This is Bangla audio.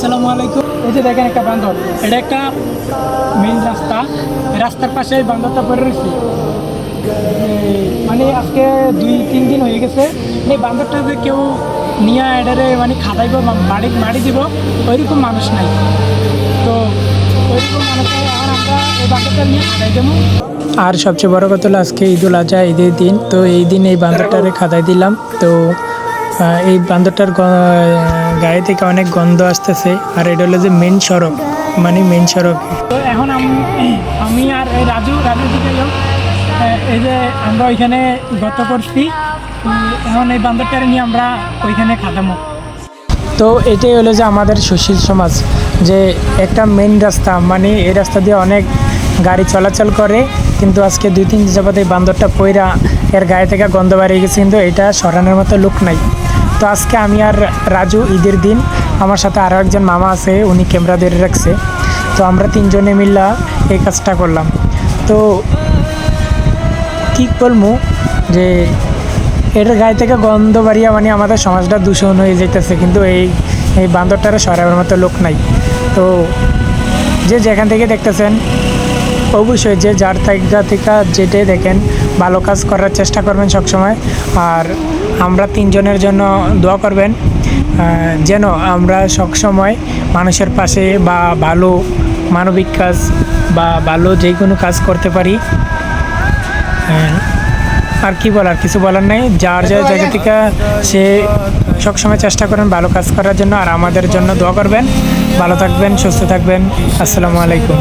আসসালামু আলাইকুম। এই যে দেখেন একটা বান্দর, এটা একটা মেইন রাস্তা, রাস্তার পাশে এই বান্দরটা পড়ে রয়েছে। মানে আজকে 2-3 দিন হয়ে গেছে। এই বান্দরটা যে কেউ নিয়ে এটারে মানে খাটাইব, মাটি দিব, ওইরকম মানুষ নাই। তো ওইরকম মানুষ নাই, আর আমরা এই বান্দরটা নিয়ে খাটাই দেবো। আর সবচেয়ে বড় কথা হলো আজকে ঈদুল আজহা, ঈদের দিন। তো এই দিন এই বান্দরটারে খাটাই দিলাম। তো এই বান্দরটার গায়ে থেকে অনেক গন্ধ আসতেছে। আর এটা হলো যে মেন সড়ক, মানে মেন সড়ক। তো এখন আমি আর এই রাজু দিকে এই যে আমরা ওইখানে গত করছি। এখন এই বান্দরটারে নিয়ে আমরা ওইখানে খাটামো। তো এটাই হলো যে আমাদের সুশীল সমাজ, যে একটা মেন রাস্তা, মানে এই রাস্তা দিয়ে অনেক গাড়ি চলাচল করে, কিন্তু আজকে 2-3 দিন যাবত এই বান্দরটা পইরা এর গায়ে থেকে গন্ধ বেরিয়ে গেছে, কিন্তু এটা সরানোর মতো লোক নাই। তো আজকে আমি আর রাজু, ঈদের দিন, আমার সাথে আরও একজন মামা আছে, উনি ক্যামেরা ধরে রাখছে। তো আমরা 3 জনে মিল্লা এই কাজটা করলাম। তো কী বলবো, যে এটার গায়ে থেকে গন্ধ বাড়িয়া মানে আমাদের সমাজটা দূষণ হয়ে যেতেছে, কিন্তু এই বান্দরটারে সরানোর মতো লোক নাই। তো যে যেখান থেকে দেখতেছেন, অবশ্যই যে যার থেকে যেটাই দেখেন, ভালো কাজ করার চেষ্টা করবেন সবসময়। আর আমরা 3 জনের জন্য দোয়া করবেন, যেন আমরা সবসময় মানুষের পাশে বা ভালো মানবিক কাজ বা ভালো যে কোনো কাজ করতে পারি। আর কি বলার, কিছু বলার নেই। যার জায়গা থেকে সে সবসময় চেষ্টা করেন ভালো কাজ করার জন্য। আর আমাদের জন্য দোয়া করবেন। ভালো থাকবেন, সুস্থ থাকবেন। আসসালামু আলাইকুম।